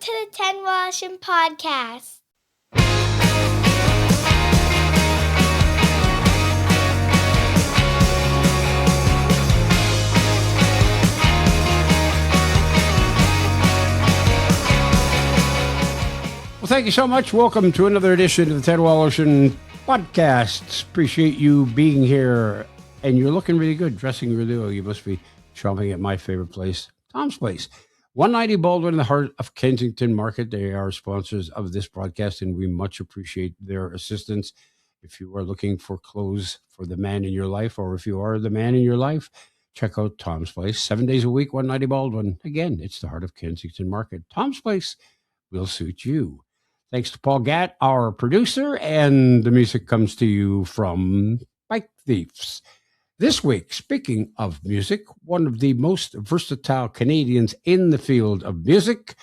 to the 10 Washington podcast. Well, thank you so much. Welcome to another edition of the Ted Wallerson podcast. Appreciate you being here. And you're looking really good, dressing really well. You must be shopping at my favorite place, Tom's Place. 190 Baldwin in the heart of Kensington Market. They are sponsors of this broadcast, and we much appreciate their assistance. If you are looking for clothes for the man in your life, or if you are the man in your life, check out Tom's Place. 7 days a week, 190 Baldwin. Again, it's the heart of Kensington Market. Tom's Place will suit you. Thanks to Paul Gatt, our producer, and the music comes to you from Bike Thieves. This week, speaking of music, one of the most versatile Canadians in the field of music,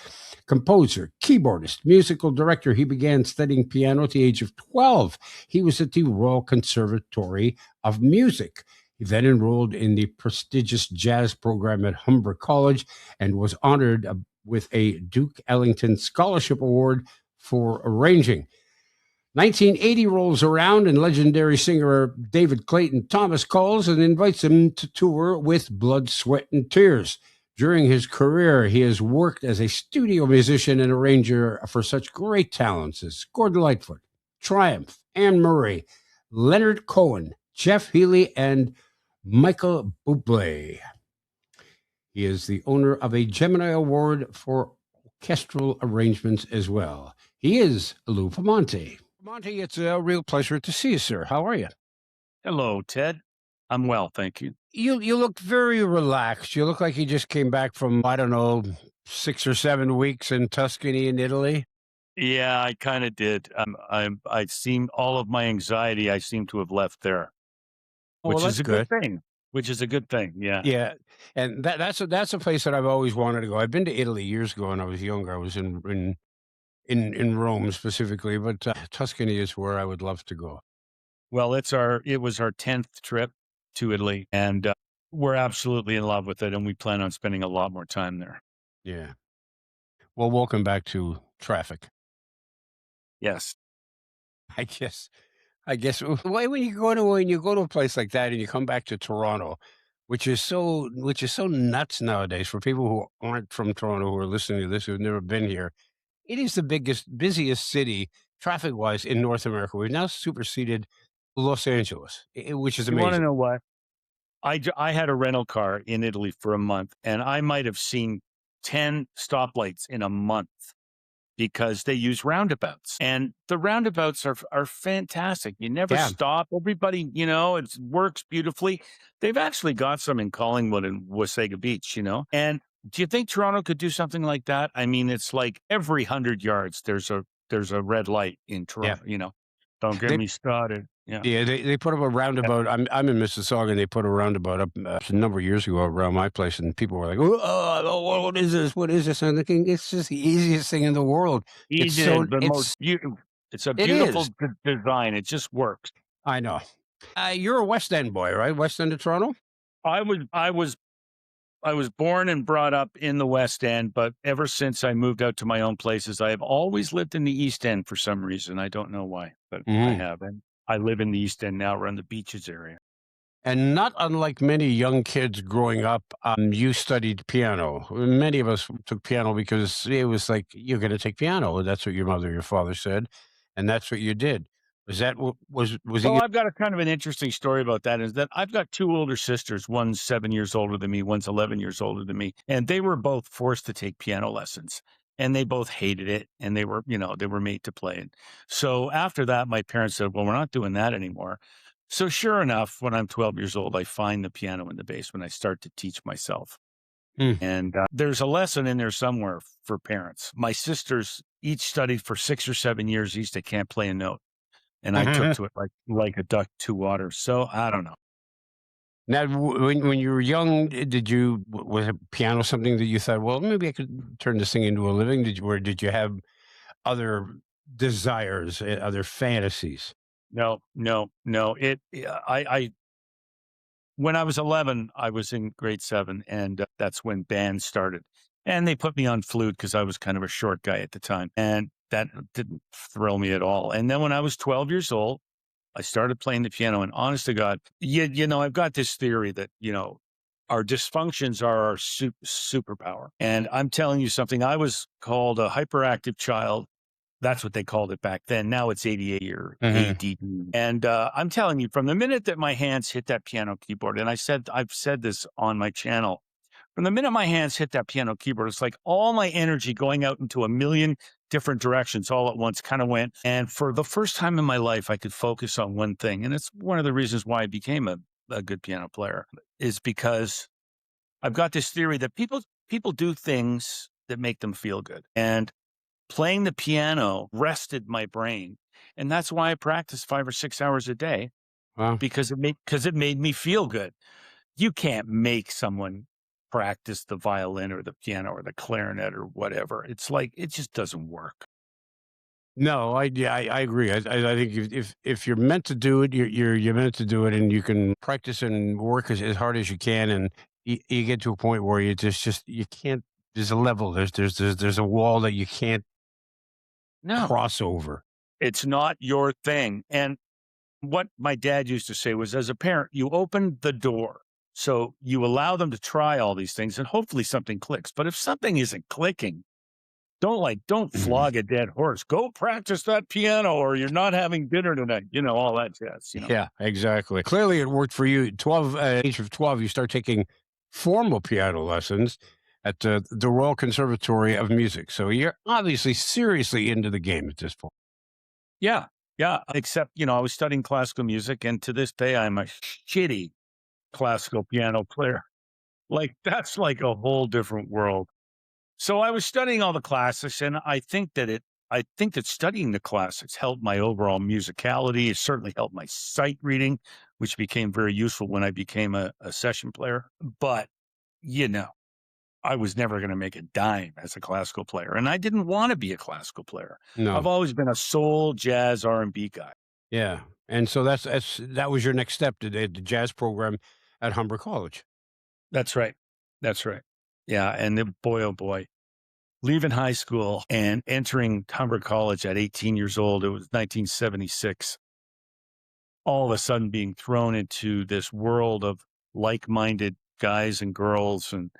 composer, keyboardist, musical director. He began studying piano at the age of 12. He was at the Royal Conservatory of Music. He then enrolled in the prestigious jazz program at Humber College and was honored with a Duke Ellington Scholarship Award for arranging. 1980 rolls around and legendary singer David Clayton Thomas calls and invites him to tour with Blood, Sweat, and Tears. During his career, he has worked as a studio musician and arranger for such great talents as Gordon Lightfoot, Triumph, Anne Murray, Leonard Cohen, Jeff Healey, and Michael Bublé. He is the owner of a Gemini Award for orchestral arrangements as well. He is Lou Pomanti. Pomanti, it's a real pleasure to see you, sir. How are you? Hello, Ted. I'm well, thank you. You look very relaxed. You look like you just came back from, 6 or 7 weeks in Tuscany in Italy. Yeah, I kind of did. I seem all of my anxiety I seem to have left there, which is a good thing. Which is a good thing. Yeah. Yeah, and that's a place that I've always wanted to go. I've been to Italy years ago when I was younger. I was in Rome specifically, but Tuscany is where I would love to go. Well, it was our 10th trip to Italy, and we're absolutely in love with it, and we plan on spending a lot more time there. Yeah. Well, welcome back to traffic. Yes. I guess when you go to a place like that and you come back to Toronto, which is so nuts nowadays for people who aren't from Toronto who are listening to this who've never been here. It is the busiest city traffic-wise in North America. We've now superseded Los Angeles, which is amazing. You want to know what? I had a rental car in Italy for a month, and I might have seen 10 stoplights in a month because they use roundabouts. And the roundabouts are fantastic. You never stop. Everybody, it works beautifully. They've actually got some in Collingwood and Wasaga Beach, And do you think Toronto could do something like that? I mean, it's like every 100 yards there's a red light in Toronto. Don't get me started. Yeah, they put up a roundabout. I'm in Mississauga, and they put a roundabout up a number of years ago around my place, and people were like, "Oh, what is this? What is this?" And I'm thinking, it's just the easiest thing in the world. It's a beautiful design. It just works. I know. You're a West End boy, right? West End of Toronto. I was born and brought up in the West End, but ever since I moved out to my own places, I have always lived in the East End for some reason. I don't know why, but I have. And I live in the East End now, around the Beaches area. And not unlike many young kids growing up, you studied piano. Many of us took piano because it was like, you're going to take piano. That's what your mother, your father said, and that's what you did. Was that I've got a kind of an interesting story about that. Is that I've got 2 older sisters. One's 7 years older than me. One's 11 years older than me. And they were both forced to take piano lessons. And they both hated it. And they were made to play it. So after that, my parents said, well, we're not doing that anymore. So sure enough, when I'm 12 years old, I find the piano in the basement. I start to teach myself. And there's a lesson in there somewhere for parents. My sisters each studied for 6 or 7 years. Each they can't play a note. And I took to it like a duck to water. So I don't know. Now, when you were young, was piano something that you thought, well, maybe I could turn this thing into a living? Did you have other desires, other fantasies? No. When I was 11, I was in grade 7, and that's when bands started. And they put me on flute because I was kind of a short guy at the time. And that didn't thrill me at all. And then when I was 12 years old, I started playing the piano. And honest to God, I've got this theory that, our dysfunctions are our superpower. And I'm telling you something, I was called a hyperactive child. That's what they called it back then. Now it's ADA or ADD. And I'm telling you, from the minute that my hands hit that piano keyboard, and I've said this on my channel, from the minute my hands hit that piano keyboard, it's like all my energy going out into a million different directions all at once kind of went. And for the first time in my life, I could focus on one thing. And it's one of the reasons why I became a good piano player, is because I've got this theory that people do things that make them feel good. And playing the piano rested my brain. And that's why I practice 5 or 6 hours a day. Wow. Because it made me feel good. You can't make someone practice the violin or the piano or the clarinet or whatever. It's like, it just doesn't work. No, I agree. I think if you're meant to do it, you're meant to do it, and you can practice and work as hard as you can, and you get to a point where you just you can't. There's a level. There's a wall that you can't cross over. It's not your thing. And what my dad used to say was, as a parent, you open the door. So you allow them to try all these things and hopefully something clicks. But if something isn't clicking, don't flog a dead horse. Go practice that piano or you're not having dinner tonight. All that jazz. Yeah, exactly. Clearly it worked for you. Age of 12, you start taking formal piano lessons at the Royal Conservatory of Music. So you're obviously seriously into the game at this point. Yeah. Yeah. Except, I was studying classical music, and to this day, I'm a shitty classical piano player. Like, that's like a whole different world. So I was studying all the classics, and I think that studying the classics helped my overall musicality. It certainly helped my sight reading, which became very useful when I became a session player. But, I was never going to make a dime as a classical player, and I didn't want to be a classical player. No. I've always been a soul, jazz, R&B guy. Yeah. And so that was your next step, to the jazz program at Humber College. That's right. That's right. Yeah. And then, boy, oh boy, leaving high school and entering Humber College at 18 years old, it was 1976, all of a sudden being thrown into this world of like-minded guys and girls, and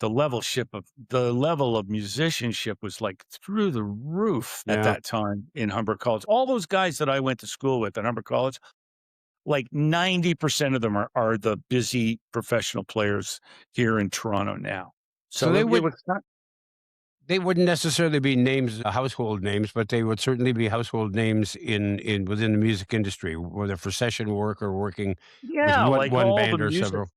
the level of musicianship was like through the roof at that time in Humber College. All those guys that I went to school with at Humber College, like 90% of them are the busy professional players here in Toronto now. So they wouldn't necessarily be names, household names, but they would certainly be household names within the music industry, whether for session work or working with one band or several.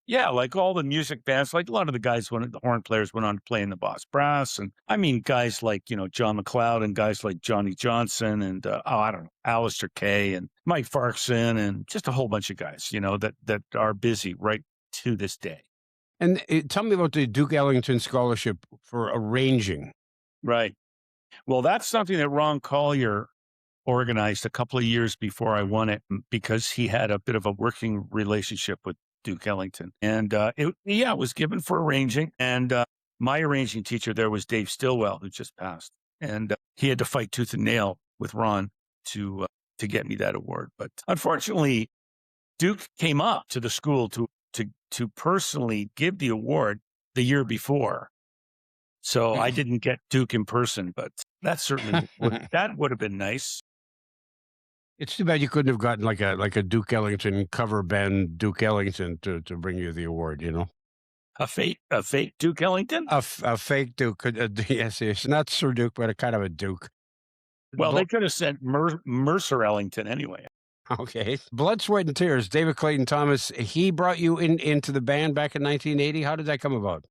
Yeah, like all the music bands, like a lot of the guys, the horn players went on to play in the Boss Brass. And I mean, guys like, John McLeod and guys like Johnny Johnson and, I don't know, Alistair Kay and Mike Farquharson and just a whole bunch of guys, that are busy right to this day. And tell me about the Duke Ellington Scholarship for arranging. Right. Well, that's something that Ron Collier organized a couple of years before I won it, because he had a bit of a working relationship with Duke Ellington. And it was given for arranging. And my arranging teacher there was Dave Stilwell, who just passed. And he had to fight tooth and nail with Ron to get me that award. But unfortunately, Duke came up to the school to personally give the award the year before. So I didn't get Duke in person, but that certainly would have been nice. It's too bad you couldn't have gotten like a Duke Ellington cover band, Duke Ellington, to bring you the award. A fake Duke Ellington, a fake Duke. Yes, it's not Sir Duke, but a kind of a Duke. Well, they could have sent Mercer Ellington anyway. Okay, Blood, Sweat, and Tears. David Clayton Thomas. He brought you into the band back in 1980. How did that come about?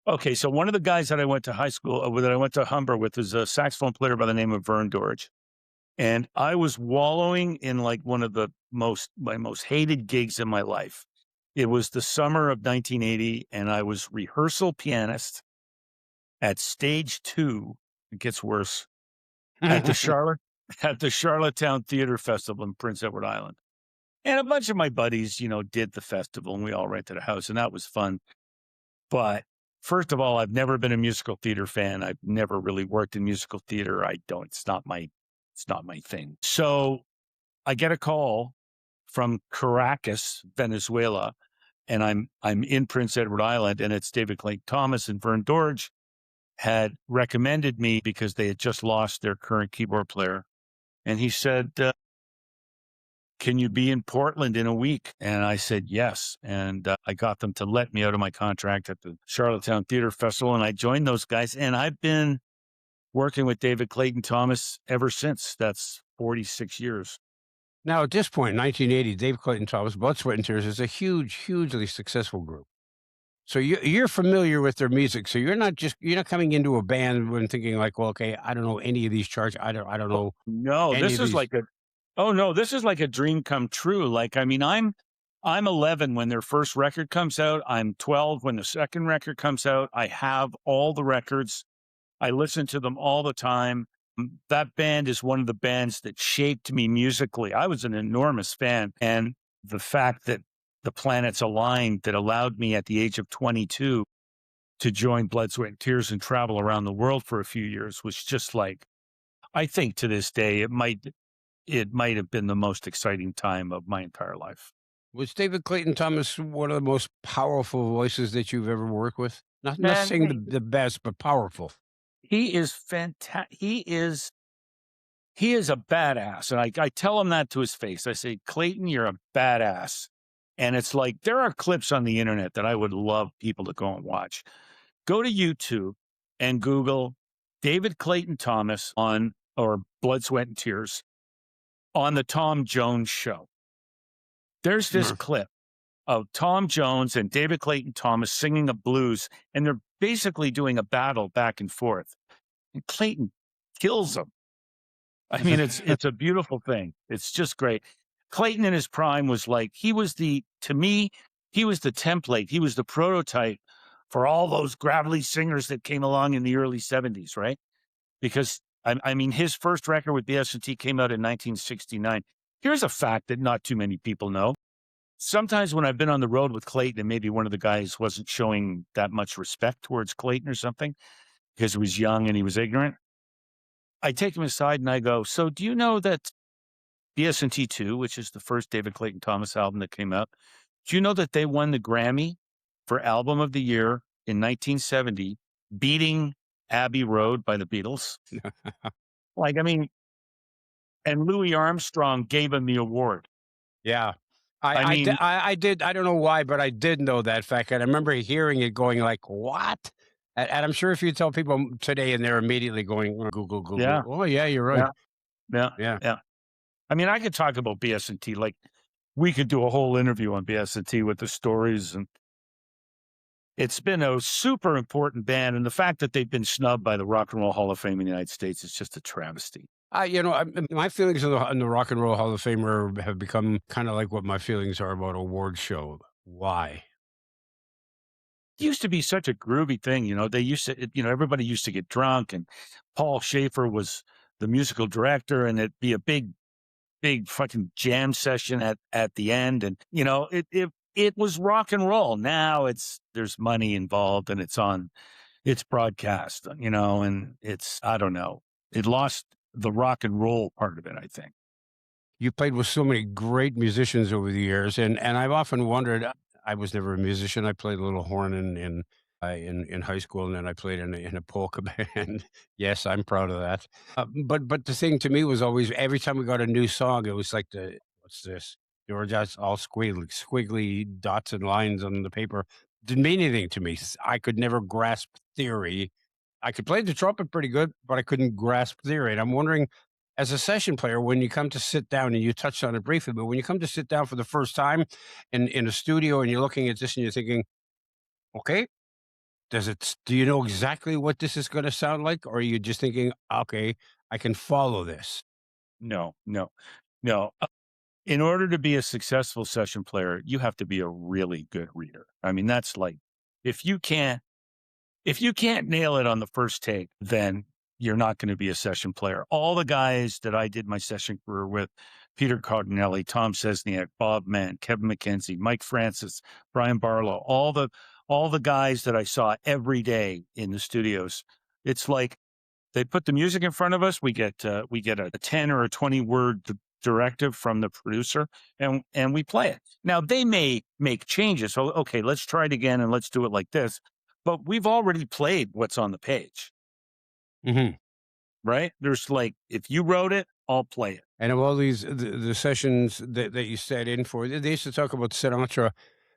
Okay, so one of the guys that I went to high school that I went to Humber with was a saxophone player by the name of Vern Dorge. And I was wallowing in like one of my most hated gigs in my life. It was the summer of 1980, and I was rehearsal pianist at Stage 2. It gets worse, at the Charlottetown Theater Festival in Prince Edward Island. And a bunch of my buddies, did the festival, and we all rented a house, and that was fun. But first of all, I've never been a musical theater fan. I've never really worked in musical theater. It's not my thing. So I get a call from Caracas, Venezuela, and I'm in Prince Edward Island, and it's David Clayton Thomas and Vern Dorge had recommended me because they had just lost their current keyboard player. And he said, can you be in Portland in a week? And I said, yes. And I got them to let me out of my contract at the Charlottetown Theater Festival. And I joined those guys. And I've been working with David Clayton Thomas ever since. That's 46 years. Now, at this point, 1980, Dave Clayton Thomas, Blood, Sweat, and Tears is a hugely successful group. So you're familiar with their music. So you're not coming into a band when thinking like, well, okay, I don't know any of these charts. I don't know. No, this is like a dream come true. Like, I mean, I'm 11 when their first record comes out. I'm 12 when the second record comes out. I have all the records. I listen to them all the time. That band is one of the bands that shaped me musically. I was an enormous fan. And the fact that the planets aligned that allowed me at the age of 22 to join Blood, Sweat, and Tears and travel around the world for a few years was just like, I think to this day, it might have been the most exciting time of my entire life. Was David Clayton Thomas one of the most powerful voices that you've ever worked with? Not saying the best, but powerful. He is fantastic. He is a badass. And I tell him that to his face. I say, Clayton, you're a badass. And it's like, there are clips on the internet that I would love people to go and watch. Go to YouTube and Google David Clayton Thomas or Blood, Sweat, and Tears on the Tom Jones Show. There's this clip of Tom Jones and David Clayton Thomas singing a blues, and they're basically doing a battle back and forth. And Clayton kills them. I mean, it's a beautiful thing. It's just great. Clayton in his prime was like, he was the template. He was the prototype for all those gravelly singers that came along in the early 70s, right? Because, I mean, his first record with BS&T came out in 1969. Here's a fact that not too many people know. Sometimes when I've been on the road with Clayton and maybe one of the guys wasn't showing that much respect towards Clayton or something because he was young and he was ignorant, I take him aside and I go, so do you know that BS&T 2, which is the first David Clayton Thomas album that came out, do you know that they won the Grammy for Album of the Year in 1970, beating Abbey Road by the Beatles? Like, I mean, and Louis Armstrong gave him the award. Yeah. I did. I don't know why, but I did know that fact. And I remember hearing it going like, what? And I'm sure if you tell people today and they're immediately going, Google. Yeah. Oh, yeah, you're right. Yeah. I mean, I could talk about BS&T. Like, we could do a whole interview on BS&T with the stories. And it's been a super important band. And the fact that they've been snubbed by the Rock and Roll Hall of Fame in the United States is just a travesty. My feelings on the Rock and Roll Hall of Fame have become kind of like what my feelings are about award show. Why? It used to be such a groovy thing. They used to, everybody used to get drunk, and Paul Schaefer was the musical director, and it'd be a big fucking jam session at the end. And, it was rock and roll. Now there's money involved, and it's broadcast, and I don't know. It lost the rock and roll part of it, I think. You played with so many great musicians over the years, and I've often wondered. I was never a musician. I played a little horn in high school, and then I played in a polka band. Yes, I'm proud of that. But the thing to me was always every time we got a new song, it was like what's this? There were just all squiggly dots and lines on the paper. Didn't mean anything to me. I could never grasp theory. I could play the trumpet pretty good, but I couldn't grasp theory. And I'm wondering, as a session player, when you come to sit down, and you touched on it briefly, but when you come to sit down for the first time in a studio and you're looking at this and you're thinking, okay, do you know exactly what this is going to sound like? Or are you just thinking, okay, I can follow this? No. In order to be a successful session player, you have to be a really good reader. I mean, that's like, if you can't nail it on the first take, then you're not going to be a session player. All the guys that I did my session career with, Peter Cardinelli, Tom Sesniak, Bob Mann, Kevin McKenzie, Mike Francis, Brian Barlow, all all the guys that I saw every day in the studios, it's like they put the music in front of us. We get a 10 or a 20 word directive from the producer, and we play it. Now they may make changes. So okay, let's try it again and let's do it like this. But we've already played what's on the page, Mm-hmm. right? There's like, if you wrote it, I'll play it. And of all these, the sessions that you sat in for, they used to talk about Sinatra.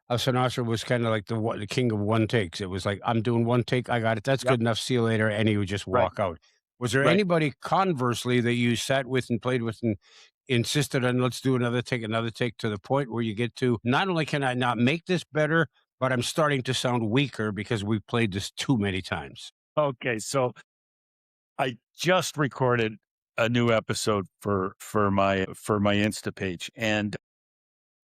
Sinatra was kind of like the king of one takes. It was like, I'm doing one take, I got it. That's Yep. good enough. See you later. And he would just Right. walk out. Was there Right. anybody conversely that you sat with and played with and insisted on, let's do another take to the point where you get to, not only can I not make this better, but I'm starting to sound weaker because we've played this too many times? Okay, so I just recorded a new episode for my Insta page, and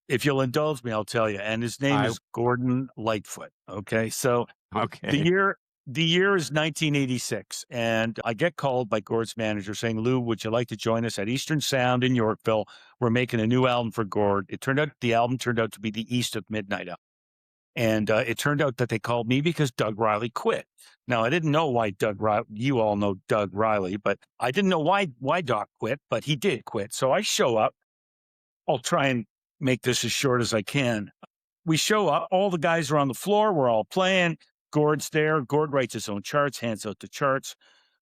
if you'll indulge me, I'll tell you. And his name is Gordon Lightfoot. Okay, so Okay. the year is 1986, and I get called by Gord's manager saying, "Lou, would you like to join us at Eastern Sound in Yorkville? We're making a new album for Gord." The album turned out to be the East of Midnight album. And it turned out that they called me because Doug Riley quit. Now, I didn't know why you all know Doug Riley, but I didn't know why Doc quit, but he did quit. So I show up. I'll try and make this as short as I can. We show up. All the guys are on the floor. We're all playing. Gord's there. Gord writes his own charts, hands out the charts.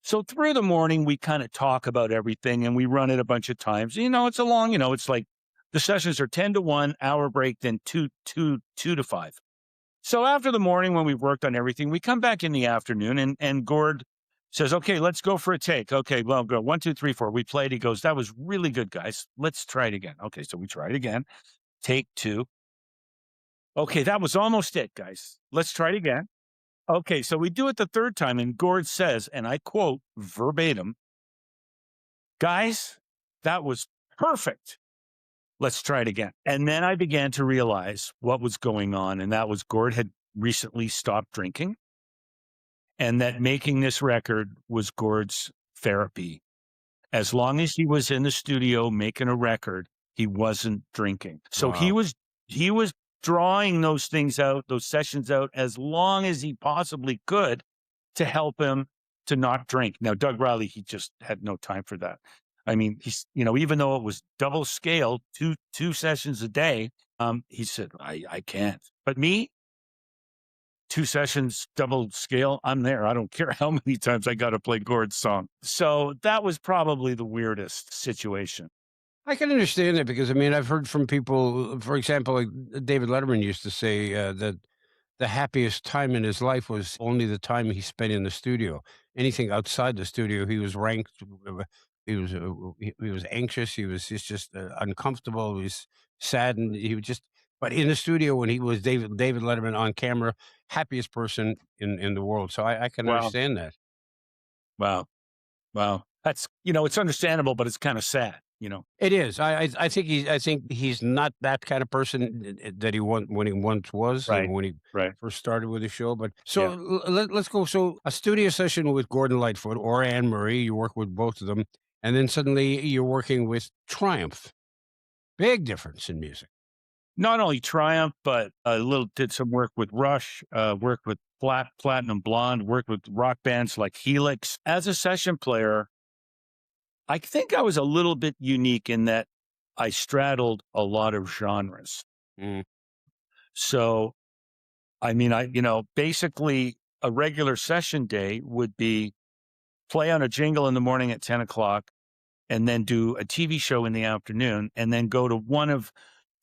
So through the morning, we kind of talk about everything and we run it a bunch of times. It's a long, it's like the sessions are 10 to 1, hour break, then 2 to 5. So after the morning, when we've worked on everything, we come back in the afternoon and Gord says, okay, let's go for a take. Okay, well, go 1, 2, 3, 4. We played. He goes, that was really good, guys. Let's try it again. Okay, so we try it again. Take 2. Okay, that was almost it, guys. Let's try it again. Okay, so we do it the third time, and Gord says, and I quote verbatim, guys, that was perfect. Let's try it again. And then I began to realize what was going on. And that was Gord had recently stopped drinking, and that making this record was Gord's therapy. As long as he was in the studio making a record, he wasn't drinking. So Wow. he was drawing those things out, those sessions out, as long as he possibly could to help him to not drink. Now, Doug Riley, he just had no time for that. I mean, he's, even though it was double scale, two sessions a day, he said, I can't. But me, 2 sessions, double scale, I'm there. I don't care how many times I got to play Gord's song. So that was probably the weirdest situation. I can understand that because, I've heard from people, for example, like David Letterman used to say that the happiest time in his life was only the time he spent in the studio. Anything outside the studio, he was ranked. He was anxious. He was just uncomfortable. He was saddened. He was just. But in the studio, when he was David Letterman on camera, happiest person in the world. So I can understand that. Wow. That's it's understandable, but it's kind of sad. It is. I think he's not that kind of person that he when he once was, Right. when he Right. first started with the show. But so let's go. So a studio session with Gordon Lightfoot or Anne Marie, you work with both of them, and then suddenly you're working with Triumph. Big difference in music. Not only Triumph, but did some work with Rush, worked with Platinum Blonde, worked with rock bands like Helix. As a session player, I think I was a little bit unique in that I straddled a lot of genres. Mm. So, basically a regular session day would be play on a jingle in the morning at 10 o'clock and then do a TV show in the afternoon and then go to one of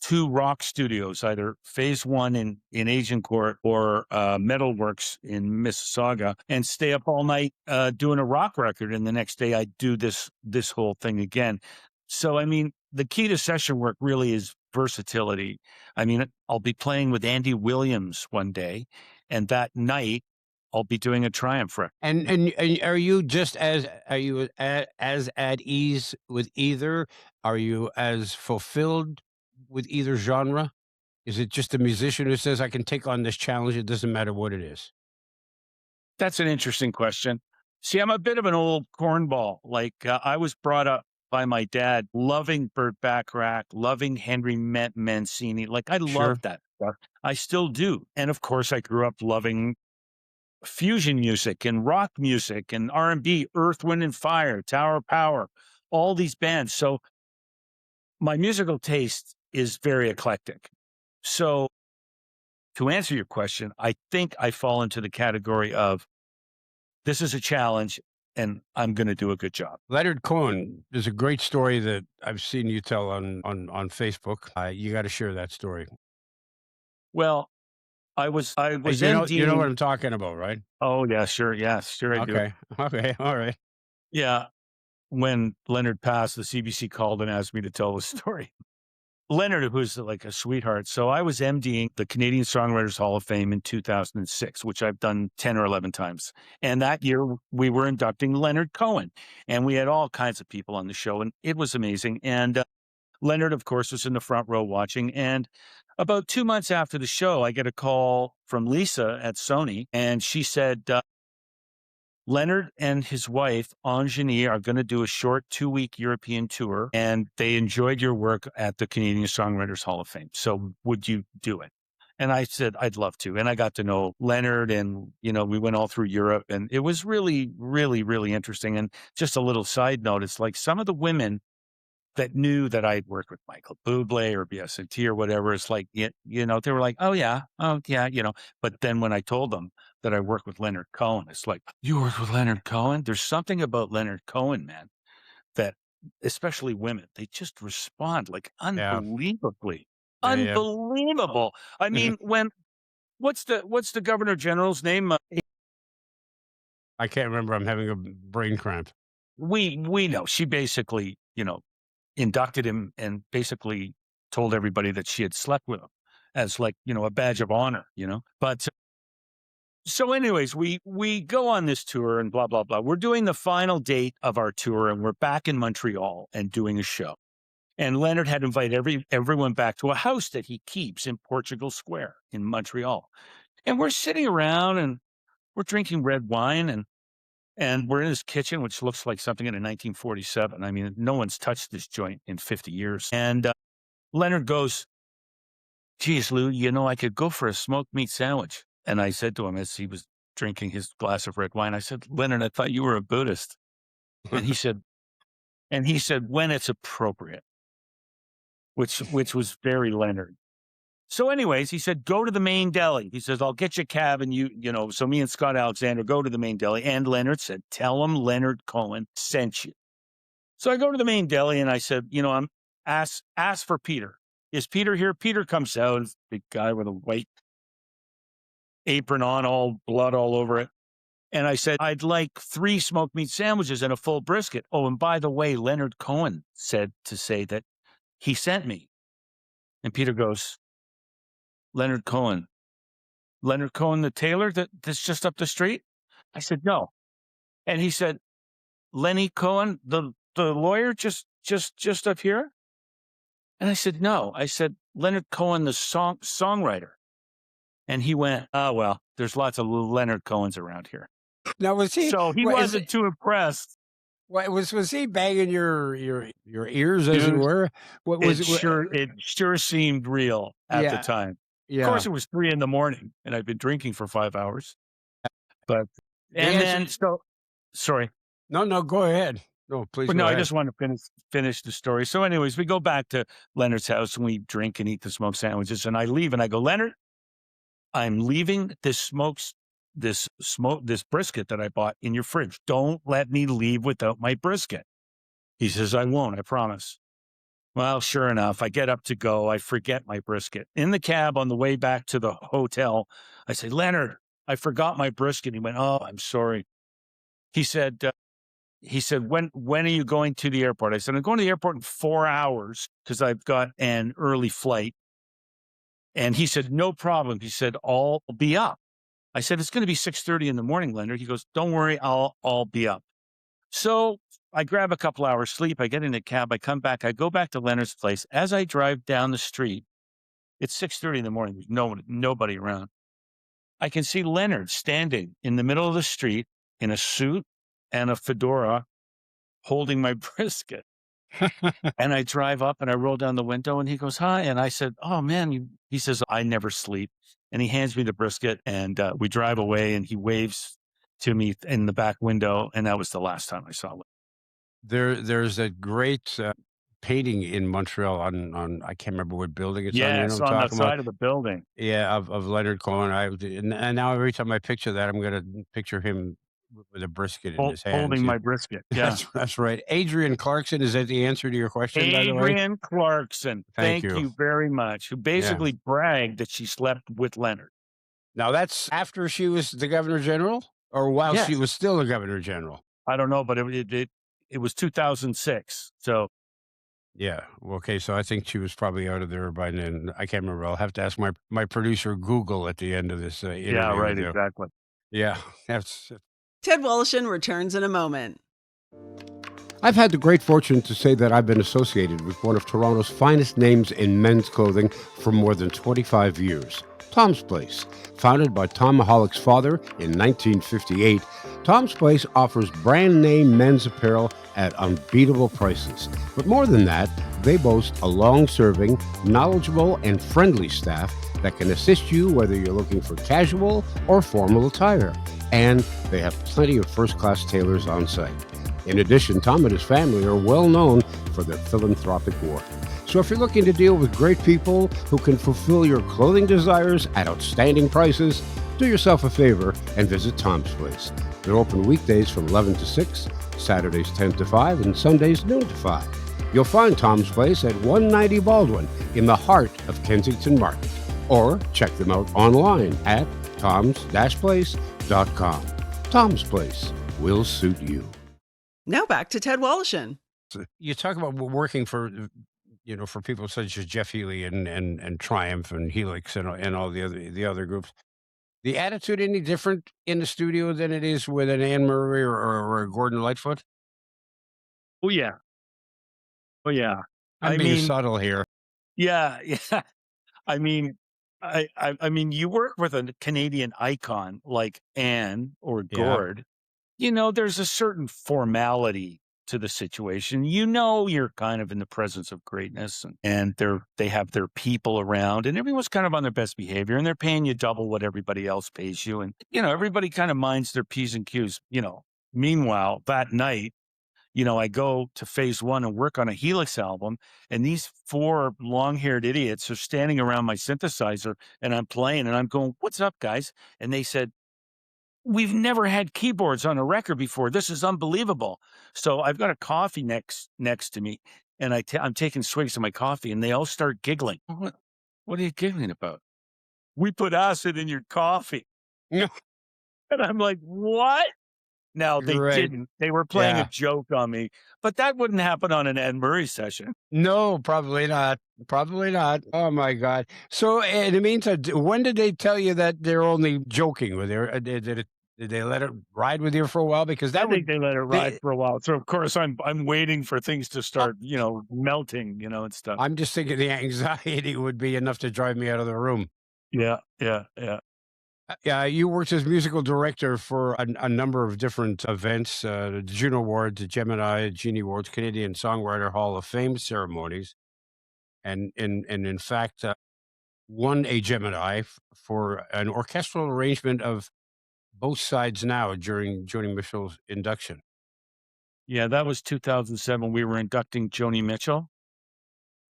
2 rock studios, either Phase 1 in Agincourt or Metalworks in Mississauga, and stay up all night doing a rock record. And the next day I do this whole thing again. So, the key to session work really is versatility. I'll be playing with Andy Williams one day, and that night I'll be doing a Triumph record. And are you as at ease with either? Are you as fulfilled with either genre? Is it just a musician who says, I can take on this challenge, it doesn't matter what it is? That's an interesting question. See, I'm a bit of an old cornball. Like I was brought up by my dad, loving Burt Bacharach, loving Henry Mancini. Like I loved that. stuff. I still do. And of course, I grew up loving fusion music and rock music and R&B, Earth, Wind and Fire, Tower of Power, all these bands. So my musical taste is very eclectic. So to answer your question, I think I fall into the category of this is a challenge and I'm going to do a good job. Leonard Cohen is a great story that I've seen you tell on Facebook. You got to share that story. Well, I was You MDing. know what I'm talking about, right? Oh yeah, sure. Yeah, sure I do. Okay. All right. Yeah. When Leonard passed, the CBC called and asked me to tell the story. Leonard, who's like a sweetheart. So I was MDing the Canadian Songwriters Hall of Fame in 2006, which I've done 10 or 11 times. And that year we were inducting Leonard Cohen, and we had all kinds of people on the show, and it was amazing. And Leonard, of course, was in the front row watching. And about 2 months after the show, I get a call from Lisa at Sony, and she said, Leonard and his wife, Anjani, are going to do a short 2-week European tour, and they enjoyed your work at the Canadian Songwriters Hall of Fame. So would you do it? And I said, I'd love to. And I got to know Leonard, and, we went all through Europe, and it was really, really, really interesting. And just a little side note, it's like some of the women that knew that I'd worked with Michael Bublé or BSNT or whatever, it's like, they were like, oh yeah. But then when I told them that I worked with Leonard Cohen, it's like, you worked with Leonard Cohen? There's something about Leonard Cohen, man, that especially women, they just respond like unbelievably. Yeah. Unbelievable. I mean, what's the Governor General's name? I can't remember. I'm having a brain cramp. We know. She basically, inducted him and basically told everybody that she had slept with him as like, a badge of honor, But so anyways, we go on this tour and blah, blah, blah. We're doing the final date of our tour, and we're back in Montreal and doing a show. And Leonard had invited everyone back to a house that he keeps in Portugal Square in Montreal. And we're sitting around and we're drinking red wine, and we're in his kitchen, which looks like something in 1947. I mean, no one's touched this joint in 50 years. And Leonard goes, geez, Lou, I could go for a smoked meat sandwich. And I said to him as he was drinking his glass of red wine, I said, Leonard, I thought you were a Buddhist. And he said, when it's appropriate, which was very Leonard. So anyways, he said, go to the main deli. He says, I'll get you a cab, and so me and Scott Alexander go to the main deli. And Leonard said, tell him Leonard Cohen sent you. So I go to the main deli and I said, I'm ask for Peter. Is Peter here? Peter comes out, this big guy with a white apron on, all blood all over it. And I said, I'd like 3 smoked meat sandwiches and a full brisket. Oh, and by the way, Leonard Cohen said to say that he sent me. And Peter goes, Leonard Cohen the tailor that's just up the street? I said, no. And he said, Lenny Cohen, the lawyer just up here? And I said, no. I said, Leonard Cohen, the songwriter. And he went, oh, well, there's lots of Leonard Cohens around here. Now, was he? So he wasn't too impressed. Was he banging your ears, as it were? It sure seemed real at the time. Yeah. Of course, it was 3 a.m, and I'd been drinking for 5 hours. But sorry. No, go ahead. No, please. I just want to finish the story. So, anyways, we go back to Leonard's house and we drink and eat the smoked sandwiches. And I leave and I go, Leonard, I'm leaving this brisket that I bought in your fridge. Don't let me leave without my brisket. He says, I won't, I promise. Well, sure enough, I get up to go. I forget my brisket. In the cab on the way back to the hotel, I say, Leonard, I forgot my brisket. He went, oh, I'm sorry. He said, when are you going to the airport? I said, I'm going to the airport in 4 hours because I've got an early flight. And he said, no problem. He said, I'll be up. I said, it's going to be 6:30 in the morning, Leonard. He goes, don't worry, I'll be up. So I grab a couple hours sleep. I get in a cab. I come back. I go back to Leonard's place. As I drive down the street, it's 6:30 in the morning. There's nobody around. I can see Leonard standing in the middle of the street in a suit and a fedora holding my brisket. And I drive up and I roll down the window and he goes, hi. And I said, oh man, he says, I never sleep. And he hands me the brisket and we drive away and he waves to me in the back window. And that was the last time I saw him. There's a great painting in Montreal on I can't remember what building it's on. You know Yes, what I'm on the talking about? side of the building. Yeah, of Leonard Cohen. And now every time I picture that, I'm gonna picture him with a brisket in his hands. Holding my brisket. Yeah. That's right. Adrian Clarkson, is that the answer to your question, by the way? Adrian Clarkson. Thank Thank you. you very much. Who basically bragged that she slept with Leonard. Now that's after she was the governor general, or while Yes. she was still the governor general. I don't know, but it was 2006. So Yeah. Okay. So I think she was probably out of there by then. I can't remember. I'll have to ask my producer Google at the end of this interview. yeah, right, with you. exactly. Yeah. That's. Ted Woloshyn returns in a moment. I've had the great fortune to say that I've been associated with one of Toronto's finest names in men's clothing for more than 25 years. Tom's Place. Founded by Tom Mahalick's father in 1958, Tom's Place offers brand name men's apparel at unbeatable prices. But more than that, they boast a long-serving, knowledgeable, and friendly staff that can assist you whether you're looking for casual or formal attire. And they have plenty of first-class tailors on site. In addition, Tom and his family are well known for their philanthropic work. So if you're looking to deal with great people who can fulfill your clothing desires at outstanding prices, do yourself a favor and visit Tom's Place. They're open weekdays from 11 to 6, Saturdays 10 to 5, and Sundays noon to 5. You'll find Tom's Place at 190 Baldwin in the heart of Kensington Market. Or check them out online at toms-place.com. Tom's Place will suit you. Now back to Ted Woloshyn. You talk about working for, for people such as Jeff Healey and Triumph and Helix and all the other groups. The attitude any different in the studio than it is with an Anne Murray or a Gordon Lightfoot? Oh yeah. Oh yeah. I'm being subtle here. Yeah, yeah. I mean, I mean, you work with a Canadian icon like Anne or Gord. There's a certain formality to the situation. You're kind of in the presence of greatness, and they have their people around, and everyone's kind of on their best behavior, and they're paying you double what everybody else pays you, and everybody kind of minds their P's and Q's. Meanwhile, that night, I go to phase one and work on a Helix album, and these four long-haired idiots are standing around my synthesizer, and I'm playing, and I'm going, "What's up, guys?" And they said, "We've never had keyboards on a record before. This is unbelievable." So I've got a coffee next to me, and I'm taking swigs of my coffee, and they all start giggling. What are you giggling about? "We put acid in your coffee." No. And I'm like, what? Now, they didn't. They were playing a joke on me, but that wouldn't happen on an Ed Murray session. No, probably not. Probably not. Oh, my God. So in the meantime, when did they tell you that they're only joking with you? Did they let it ride with you for a while? Because I think they let it ride for a while. So, of course, I'm waiting for things to start, melting, and stuff. I'm just thinking the anxiety would be enough to drive me out of the room. Yeah. Yeah, you worked as musical director for a number of different events, the Juno Awards, the Gemini, Genie Awards, Canadian Songwriter Hall of Fame ceremonies, and in fact, won a Gemini for an orchestral arrangement of Both Sides Now during Joni Mitchell's induction. Yeah, that was 2007. We were inducting Joni Mitchell.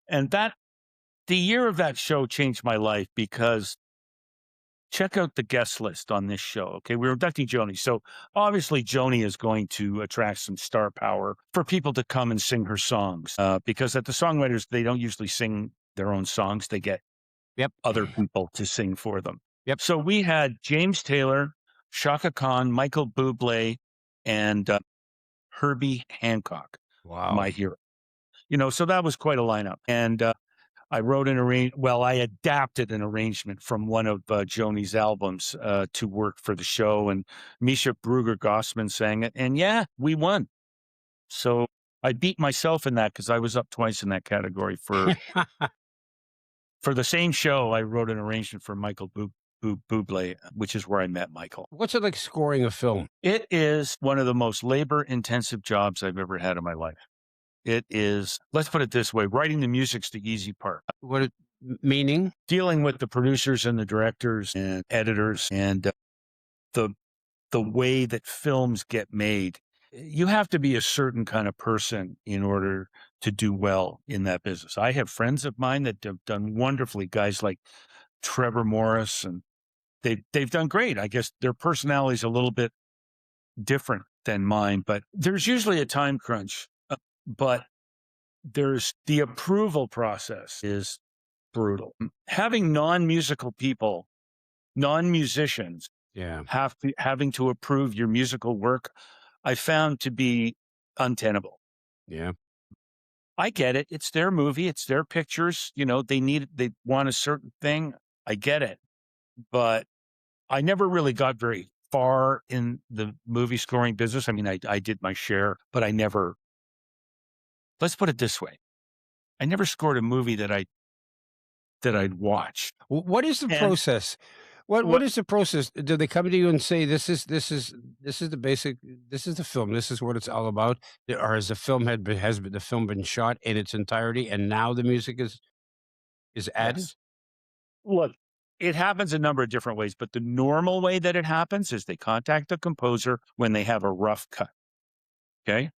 And the year of that show changed my life because check out the guest list on this show. Okay, we were inducting Joni. So obviously Joni is going to attract some star power for people to come and sing her songs. Because at the songwriters, they don't usually sing their own songs. They get other people to sing for them. Yep. So we had James Taylor, Chaka Khan, Michael Bublé, and Herbie Hancock. Wow. My hero. So that was quite a lineup. And I wrote I adapted an arrangement from one of Joni's albums to work for the show, and Misha Brugger-Gossman sang it, and we won. So I beat myself in that because I was up twice in that category for the same show. I wrote an arrangement for Michael Bublé, which is where I met Michael. What's it like scoring a film? It is one of the most labor-intensive jobs I've ever had in my life. It is, let's put it this way, writing the music's the easy part. Meaning? Dealing with the producers and the directors and editors and the way that films get made. You have to be a certain kind of person in order to do well in that business. I have friends of mine that have done wonderfully, guys like Trevor Morris, and they've done great. I guess their personality is a little bit different than mine, but there's usually a time crunch. But there's the approval process is brutal. Having non-musical people, non-musicians, Yeah. having to approve your musical work, I found to be untenable. Yeah. I get it. It's their movie. It's their pictures. You know, they want a certain thing. I get it. But I never really got very far in the movie scoring business. I mean, I did my share, but let's put it this way. I never scored a movie that I'd watched. What is the process? What is the process? Do they come to you and say this is the basic, this is the film, this is what it's all about, or has the film been shot in its entirety and now the music is added? Yes. Look, it happens a number of different ways, but the normal way that it happens is they contact the composer when they have a rough cut. Okay.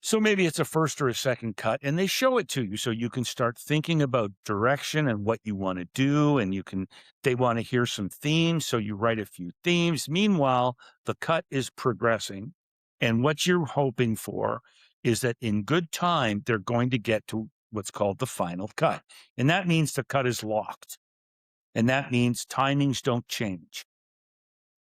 So maybe it's a first or a second cut and they show it to you so you can start thinking about direction and what you want to do. And they want to hear some themes. So you write a few themes. Meanwhile, the cut is progressing. And what you're hoping for is that in good time, they're going to get to what's called the final cut. And that means the cut is locked. And that means timings don't change.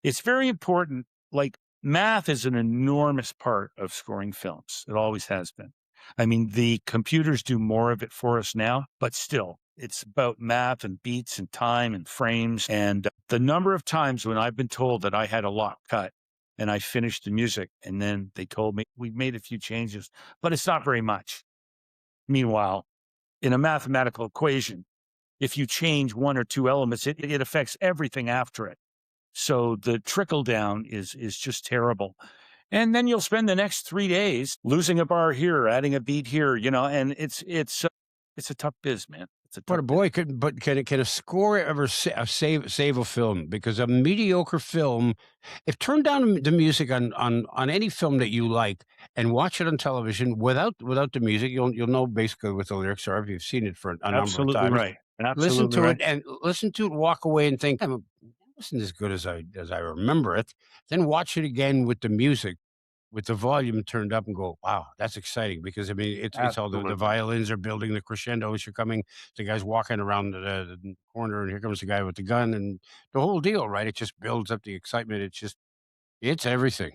It's very important. Like, math is an enormous part of scoring films. It always has been. I mean, the computers do more of it for us now, but still, it's about math and beats and time and frames. And the number of times when I've been told that I had a lock cut and I finished the music, and then they told me we made a few changes, but it's not very much. Meanwhile, in a mathematical equation, if you change one or two elements, it affects everything after it. So the trickle down is just terrible. And then you'll spend the next 3 days losing a bar here, adding a beat here, and it's a tough biz, man. It's a tough But a boy can a score ever save a film? Because a mediocre film, if turn down the music on any film that you like and watch it on television without the music, you'll know basically what the lyrics are if you've seen it for a number of Absolutely times. right. Listen Absolutely to right. it and walk away and think, that wasn't as good as I remember it. Then watch it again with the music, with the volume turned up, and go, wow, that's exciting. Because I mean, it's all the Absolutely. violins are building the crescendo as you're coming. The guy's walking around the corner, and here comes the guy with the gun, and the whole deal, right? It just builds up the excitement. It's everything.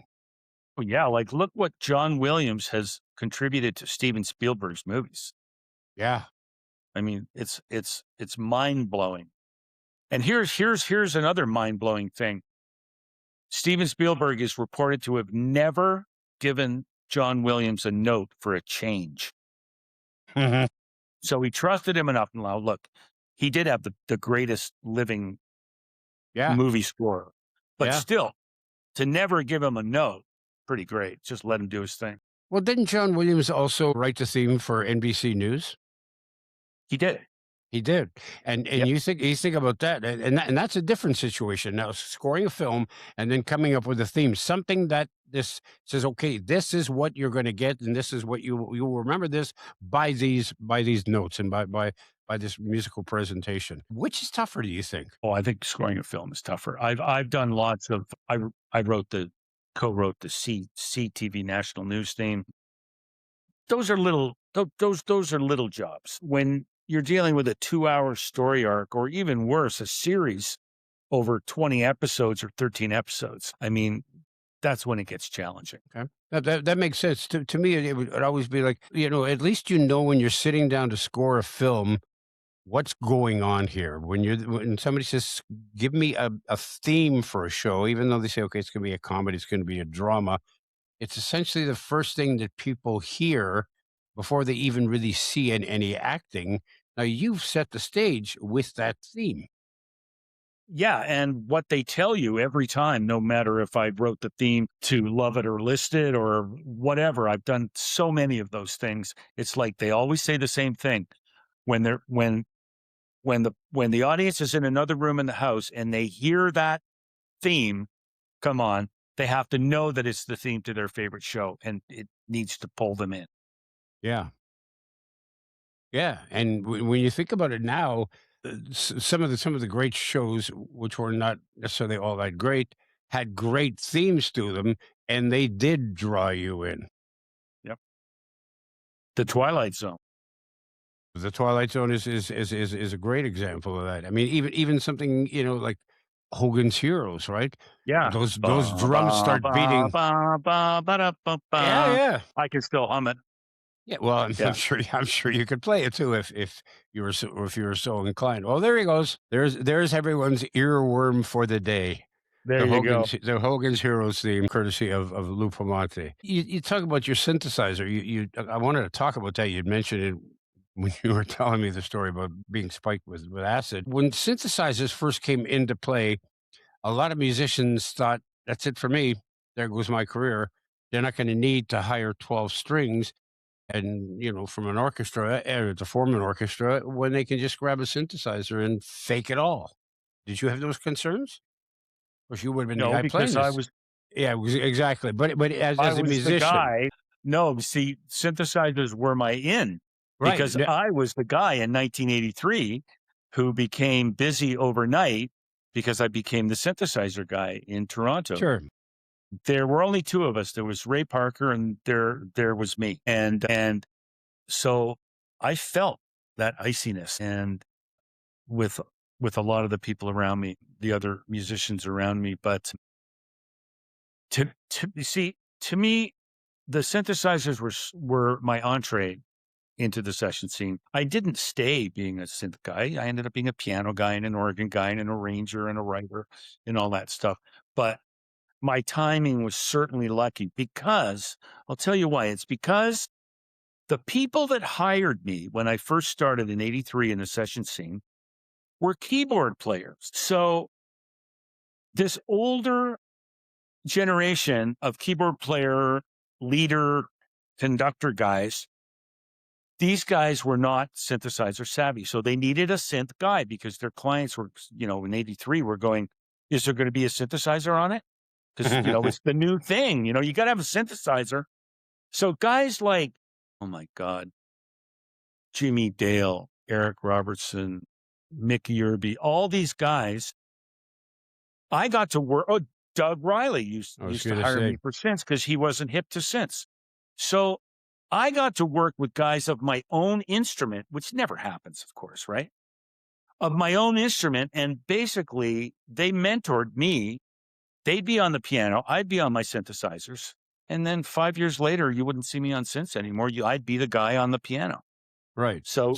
Well, yeah, like look what John Williams has contributed to Steven Spielberg's movies. Yeah. I mean, it's mind blowing. And here's another mind blowing thing. Steven Spielberg is reported to have never given John Williams a note for a change. Mhm. So he trusted him enough. Now, look, he did have the greatest living Yeah. movie scorer, but Yeah. still, to never give him a note, pretty great. Just let him do his thing. Well, didn't John Williams also write the theme for NBC News? He did. He did, and Yep. you think about that, and that's a different situation. Now, scoring a film and then coming up with a theme, something that this says, okay, this is what you're going to get, and this is what you will remember this by these notes and by this musical presentation. Which is tougher, do you think? Oh, I think scoring a film is tougher. I've done lots of. I co-wrote the CTV National News theme. Those are little. Those are little jobs. When you're dealing with a 2-hour story arc, or even worse, a series over 20 episodes or 13 episodes. I mean, that's when it gets challenging. Okay, that makes sense to me. It would always be like, at least when you're sitting down to score a film, what's going on here. When somebody says, give me a theme for a show, even though they say, okay, it's going to be a comedy, it's going to be a drama, it's essentially the first thing that people hear before they even really see any acting. Now, you've set the stage with that theme. Yeah, and what they tell you every time, no matter if I wrote the theme to Love It or List It or whatever, I've done so many of those things. It's like they always say the same thing when they're when the audience is in another room in the house and they hear that theme come on, they have to know that it's the theme to their favorite show, and it needs to pull them in. Yeah. Yeah, and when you think about it now, some of the great shows, which were not necessarily all that great, had great themes to them, and they did draw you in. Yep. The Twilight Zone. The Twilight Zone is a great example of that. I mean, even something like Hogan's Heroes, right? Yeah. Those drums start beating. Yeah, yeah. I can still hum it. Yeah, well, I'm sure you could play it too if you were so inclined. Well, there he goes. There's everyone's earworm for the day. There you go. The Hogan's Heroes theme, courtesy of Lou Pomanti. You talk about your synthesizer. I wanted to talk about that. You'd mentioned it when you were telling me the story about being spiked with acid. When synthesizers first came into play, a lot of musicians thought, "That's it for me. There goes my career. They're not going to need to hire 12 strings." And, from an orchestra to form an orchestra when they can just grab a synthesizer and fake it all. Did you have those concerns? Or you would have been the No, guy playing because I this? was Yeah, exactly. But as I a was the musician, guy. No, see, synthesizers were my in right? because I was the guy in 1983 who became busy overnight because I became the synthesizer guy in Toronto. Sure. There were only two of us. There was Ray Parker and there was me. And so I felt that iciness and with a lot of the people around me, the other musicians around me. But to me, the synthesizers were my entree into the session scene. I didn't stay being a synth guy. I ended up being a piano guy and an organ guy and an arranger and a writer and all that stuff. But my timing was certainly lucky because I'll tell you why. It's because the people that hired me when I first started in 83 in the session scene were keyboard players. So this older generation of keyboard player, leader, conductor guys, these guys were not synthesizer savvy. So they needed a synth guy because their clients were, in 83 were going, is there going to be a synthesizer on it? Because, it's the new thing. You got to have a synthesizer. So guys like, oh my God, Jimmy Dale, Eric Robertson, Mickey Irby, all these guys, I got to work. Oh, Doug Riley used to hire me for synths because he wasn't hip to synths. So I got to work with guys of my own instrument, which never happens, of course, right? Of my own instrument. And basically, they mentored me. They'd be on the piano. I'd be on my synthesizers. And then 5 years later, you wouldn't see me on synths anymore. I'd be the guy on the piano. Right. So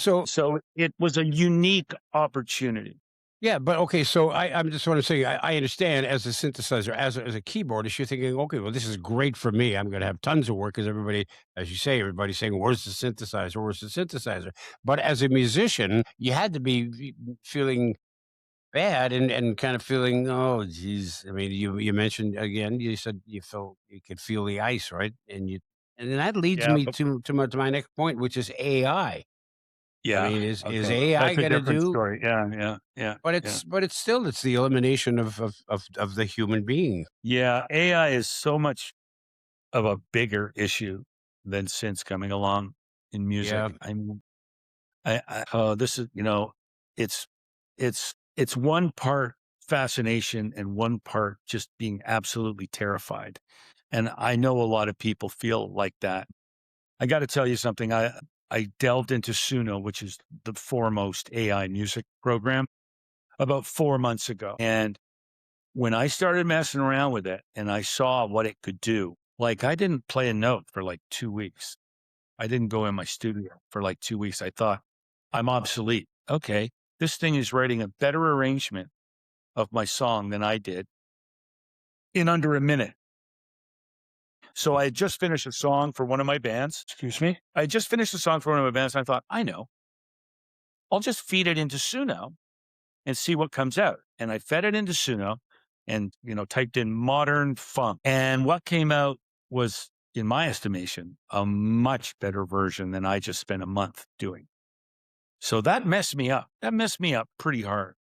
it was a unique opportunity. Yeah, but okay, so I'm just want to say I understand as a synthesizer, as a keyboardist, you're thinking, okay, well, this is great for me. I'm going to have tons of work because everybody, as you say, everybody's saying, where's the synthesizer? Where's the synthesizer? But as a musician, you had to be feeling bad and kind of feeling, oh, geez. I mean, you mentioned again, you said you could feel the ice, right? And that leads me to my next point, which is AI. Yeah. I mean, is AI going to do? Story. Yeah. But it's the elimination of the human being. Yeah, AI is so much of a bigger issue than synths coming along in music. Yeah. I mean, this is it's one part fascination and one part just being absolutely terrified, and I know a lot of people feel like that. I got to tell you something. I delved into Suno, which is the foremost AI music program, about 4 months ago. And when I started messing around with it and I saw what it could do, like I didn't play a note for like 2 weeks. I didn't go in my studio for like 2 weeks. I thought, I'm obsolete. Okay, this thing is writing a better arrangement of my song than I did in under a minute. So I had just finished a song for one of my bands. Excuse me. I had just finished a song for one of my bands. And I thought, I know. I'll just feed it into Suno and see what comes out. And I fed it into Suno and, typed in modern funk. And what came out was, in my estimation, a much better version than I just spent a month doing. So that messed me up. That messed me up pretty hard.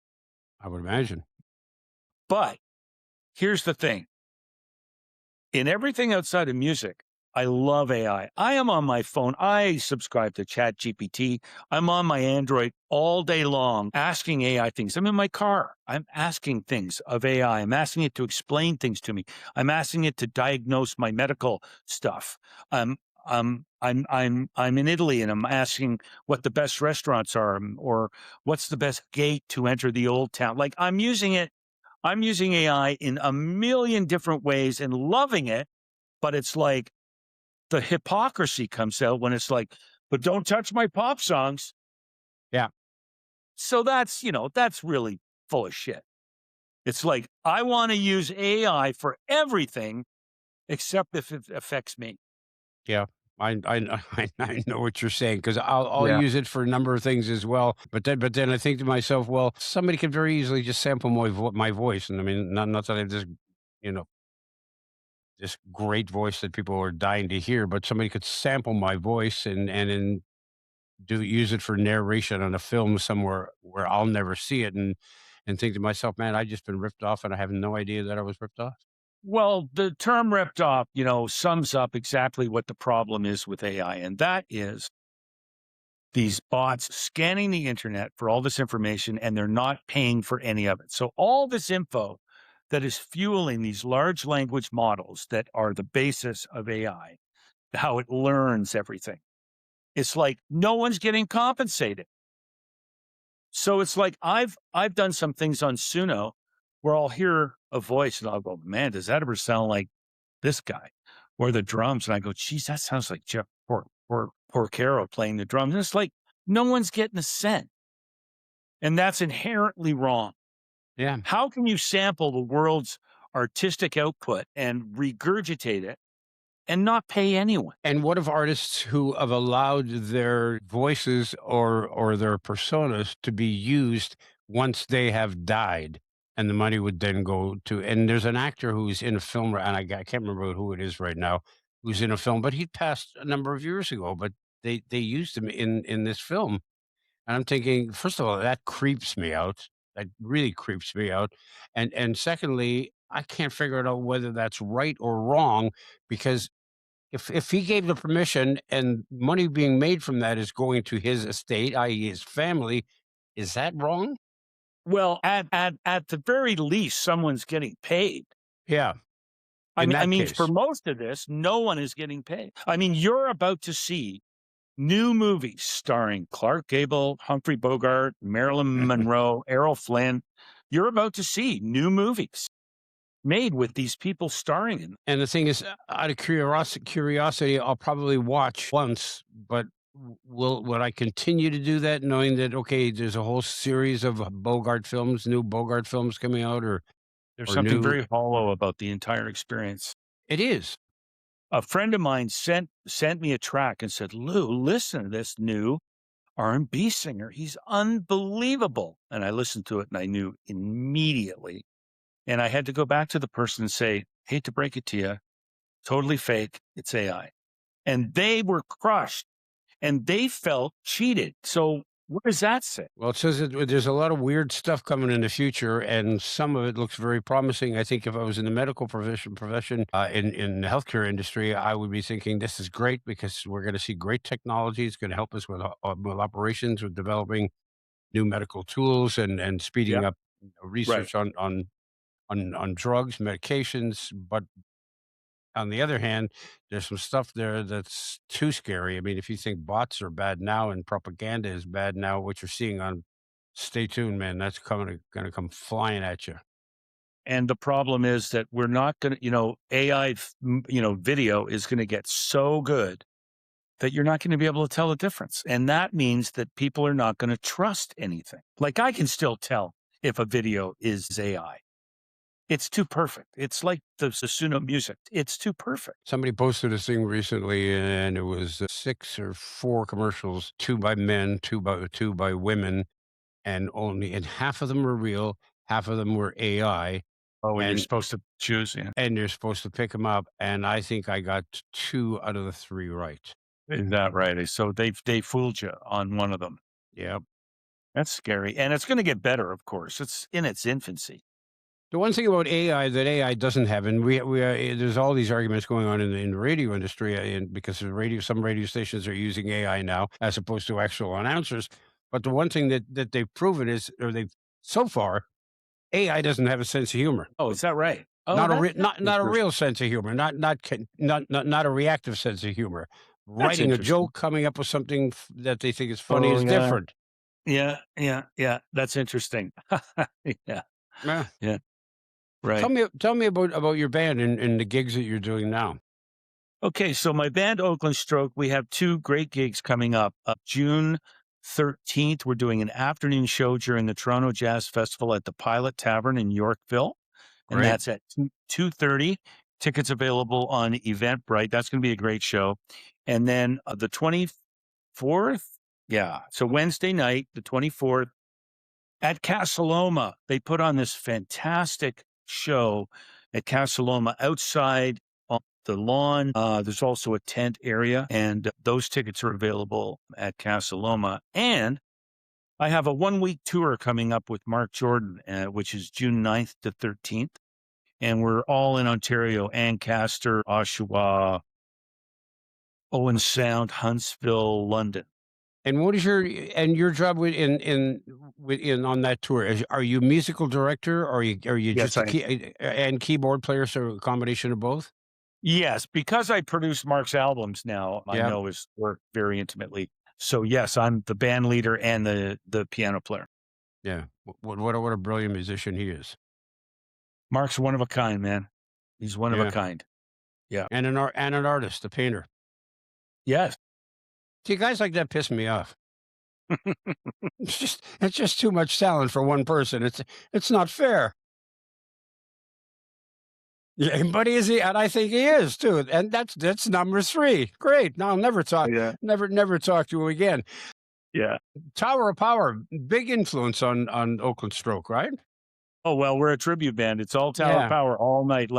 I would imagine. But here's the thing. In everything outside of music, I love AI. I am on my phone. I subscribe to ChatGPT. I'm on my Android all day long asking AI things. I'm in my car. I'm asking things of AI. I'm asking it to explain things to me. I'm asking it to diagnose my medical stuff. I'm in Italy and I'm asking what the best restaurants are or what's the best gate to enter the old town. Like I'm using AI in a million different ways and loving it, but it's like the hypocrisy comes out when it's like, but don't touch my pop songs. Yeah. So that's really full of shit. It's like, I want to use AI for everything except if it affects me. Yeah. I know what you're saying because I'll Yeah. use it for a number of things as well. But then I think to myself, well, somebody could very easily just sample my voice, and I mean, not that I have this, this great voice that people are dying to hear, but somebody could sample my voice and use it for narration on a film somewhere where I'll never see it, and think to myself, man, I just been ripped off, and I have no idea that I was ripped off. Well, the term ripped off, sums up exactly what the problem is with AI. And that is these bots scanning the internet for all this information and they're not paying for any of it. So all this info that is fueling these large language models that are the basis of AI, how it learns everything. It's like no one's getting compensated. So it's like I've done some things on Suno where I'll hear a voice and I'll go, man, does that ever sound like this guy? Or the drums. And I go, geez, that sounds like Jeff Porcaro playing the drums. And it's like, no one's getting a cent. And that's inherently wrong. Yeah. How can you sample the world's artistic output and regurgitate it and not pay anyone? And what of artists who have allowed their voices or their personas to be used once they have died, and the money would then go to? And there's an actor who's in a film, and I can't remember who it is right now, who's in a film, but he passed a number of years ago. But they used him in this film, and I'm thinking, first of all, that creeps me out. That really creeps me out, and secondly, I can't figure it out whether that's right or wrong because if he gave the permission and money being made from that is going to his estate, i.e. his family, is that wrong? Well, at the very least, someone's getting paid. Yeah. I In mean, that case. for most of this, no one is getting paid. I mean, you're about to see new movies starring Clark Gable, Humphrey Bogart, Marilyn Monroe, Errol Flynn. You're about to see new movies made with these people starring in them. And the thing is, out of curiosity, I'll probably watch once, but would I continue to do that knowing that, okay, there's a whole series of Bogart films, new Bogart films coming out, or There's or something new? very hollow about the entire experience. It is. A friend of mine sent me a track and said, Lou, listen to this new R&B singer. He's unbelievable. And I listened to it and I knew immediately. And I had to go back to the person and say, hate to break it to you, totally fake. It's AI. And they were crushed and they felt cheated. So what does that say? Well, it says that there's a lot of weird stuff coming in the future, and some of it looks very promising. I think if I was in the medical profession, in the healthcare industry, I would be thinking this is great because we're going to see great technology. It's going to help us with operations, with developing new medical tools, and speeding Yeah. up research on drugs, medications. But on the other hand, there's some stuff there that's too scary. I mean, if you think bots are bad now and propaganda is bad now, what you're seeing on, stay tuned, man. That's going to come flying at you. And the problem is that we're not going to, AI, video is going to get so good that you're not going to be able to tell the difference. And that means that people are not going to trust anything. Like I can still tell if a video is AI. It's too perfect. It's like the Suno music. It's too perfect. Somebody posted this thing recently, and it was 6 or 4 commercials, 2 by men, two by women, and half of them were real, half of them were AI, Oh, and you're and supposed to choose. Yeah. and you're supposed to pick them up. And I think I got 2 out of the 3 right. Is that right? So they fooled you on one of them. Yep. That's scary. And it's going to get better, of course. It's in its infancy. The one thing about AI that AI doesn't have, and there's all these arguments going on in the radio industry, and because some radio stations are using AI now as opposed to actual announcers. But the one thing that they've proven is, or they've so far, AI doesn't have a sense of humor. Oh, is that right? Oh, Not a that's not a interesting. real sense of humor. Not a reactive sense of humor. Writing a interesting. joke, coming up with something that they think is funny Oh, is yeah. different. Yeah. That's interesting. Yeah. Yeah. Yeah. Right. Tell me about your band and the gigs that you're doing now. Okay, so my band Oakland Stroke, we have 2 great gigs coming up. June 13th, we're doing an afternoon show during the Toronto Jazz Festival at the Pilot Tavern in Yorkville, and Great. that's at 2:30. Tickets available on Eventbrite. That's going to be a great show. And then the 24th, so Wednesday night, the 24th, at Casaloma, they put on this fantastic show at Casaloma outside on the lawn. There's also a tent area, and those tickets are available at Casaloma. And I have a 1-week tour coming up with Marc Jordan, which is June 9th to 13th. And we're all in Ontario: Ancaster, Oshawa, Owen Sound, Huntsville, London. And what is your job on that tour? Are you musical director, or are you Yes, just and keyboard player, so a combination of both? Yes, because I produce Mark's albums now, I Yeah. know his work very intimately. So yes, I'm the band leader and the piano player. Yeah. What a brilliant musician he is. Mark's one of a kind, man. He's one of a Yeah. kind. Yeah. And an artist, a painter. Yes. See, guys like that piss me off. It's just too much talent for one person. It's not fair. Yeah, but is he? And I think he is too. And that's number 3. Great. Now I'll never talk to you again. Yeah. Tower of Power, big influence on Oakland Stroke, right? Oh, well, we're a tribute band. It's all Tower Yeah. Power all night.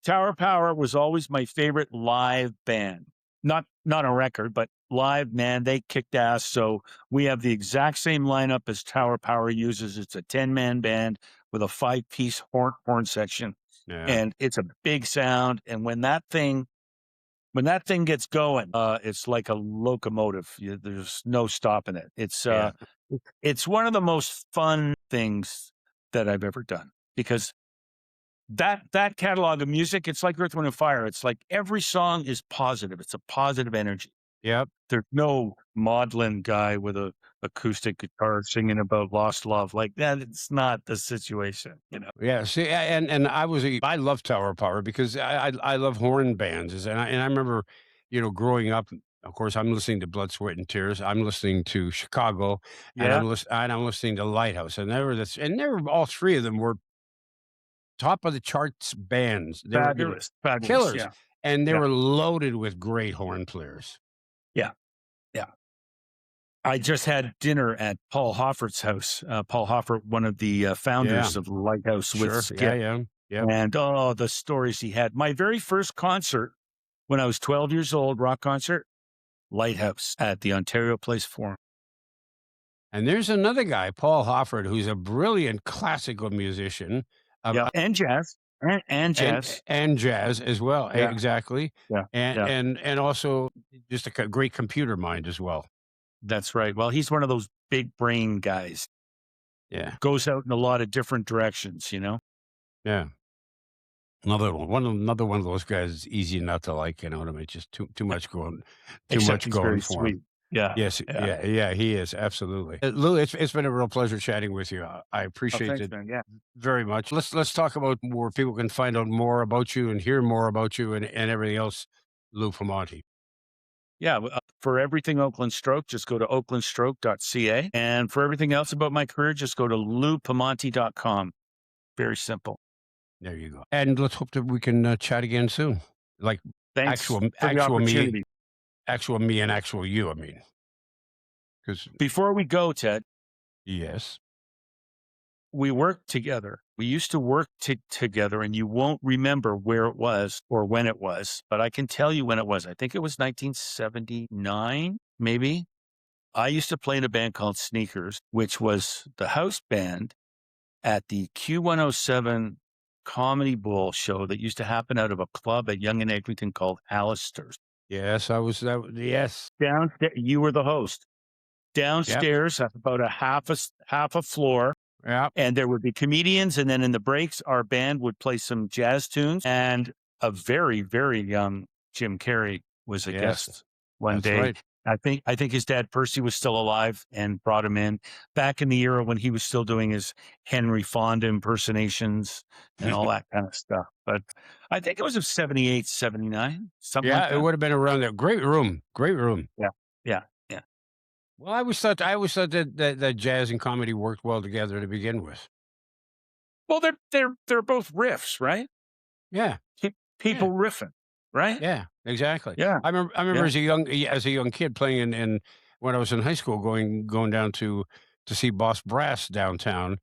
Tower Power was always my favorite live band. Not a record, but live, man, they kicked ass. So we have the exact same lineup as Tower Power uses. It's a 10-man band with a 5-piece horn section. Yeah. And it's a big sound. And when that thing gets going, it's like a locomotive. There's no stopping it. It's one of the most fun things that I've ever done, because that catalog of music, it's like Earth, Wind & Fire. It's like every song is positive. It's a positive energy. Yep. There's no maudlin guy with a acoustic guitar singing about lost love like that. It's not the situation, Yeah. See, and I love Tower Power because I love horn bands, and I remember, growing up. Of course, I'm listening to Blood, Sweat, and Tears. I'm listening to Chicago, and Yeah. I'm listening to Lighthouse, and they were all 3 of them were top of the charts bands. They were Fabulous. killers, Yeah. and they Yeah. were loaded with great horn players. Yeah. I just had dinner at Paul Hoffert's house. Paul Hoffert, one of the founders of Lighthouse with Skip. Yeah. And the stories he had. My very first concert when I was 12 years old, rock concert, Lighthouse at the Ontario Place Forum. And there's another guy, Paul Hoffert, who's a brilliant classical musician. And jazz. And jazz. And jazz as well. Yeah. Exactly. Yeah. And also just a great computer mind as well. That's right. Well, he's one of those big brain guys. Yeah. Goes out in a lot of different directions, Yeah. Another one of those guys is easy not to like, what I mean? Just too much going Except he's very for him. sweet. Yeah. Yes. Yeah, he is. Absolutely. Lou, it's been a real pleasure chatting with you. I appreciate thanks, it man. Yeah. very much. Let's talk about where people can find out more about you and hear more about you and everything else, Lou Pomanti. Yeah. For everything Oakland Stroke, just go to oaklandstroke.ca. And for everything else about my career, just go to loupomanti.com. Very simple. There you go. And let's hope that we can chat again soon. Like Thanks actual for the opportunity. me and actual you, I mean. Because before we go, Ted, Yes. We worked together. We used to work together, and you won't remember where it was or when it was, but I can tell you when it was. I think it was 1979, maybe. I used to play in a band called Sneakers, which was the house band at the Q107 Comedy Bowl show that used to happen out of a club at Yonge and Eglinton called Alistair's. Yes, I was that. Yes. Downstairs, you were the host. Yep. Downstairs, at about a half a floor, Yeah. and there would be comedians, and then in the breaks, our band would play some jazz tunes, and a very, very young Jim Carrey was a Yes. guest one That's day. right. I think his dad Percy was still alive and brought him in back in the era when he was still doing his Henry Fonda impersonations and all that kind of stuff. But I think it was of 78, 79, something like Yeah, it that. would have been around there. Great room. Great room. Yeah. Well, I always thought that jazz and comedy worked well together to begin with. Well, they're both riffs, right? Yeah. People riffing, right? Yeah, exactly. Yeah. I remember Yeah. as a young kid playing in when I was in high school, going down to see Boss Brass downtown,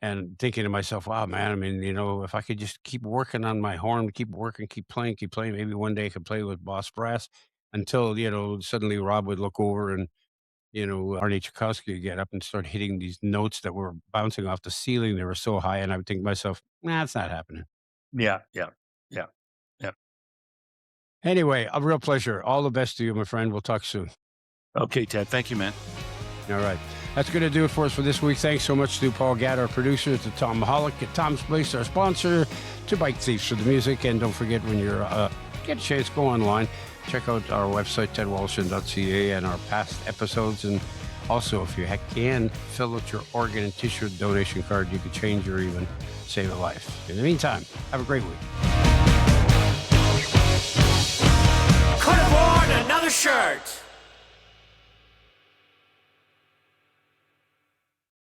and thinking to myself, "Wow, man! I mean, if I could just keep working on my horn, keep working, keep playing, maybe one day I could play with Boss Brass." Until suddenly Rob would look over and Arnie Tchaikovsky would get up and start hitting these notes that were bouncing off the ceiling. They were so high, and I would think to myself, "Nah, it's not happening." Yeah. Anyway, a real pleasure. All the best to you, my friend. We'll talk soon. Okay, Ted. Thank you, man. All right. That's going to do it for us for this week. Thanks so much to Paul Gadd, our producer, to Tom Hollick at Tom's Place, our sponsor, to Bike Thieves for the music. And don't forget, when you're get a chance, go online. Check out our website, tedwallishin.ca, and our past episodes. And also, if you can, fill out your organ and tissue donation card. You could change or even save a life. In the meantime, have a great week. Could have worn another shirt.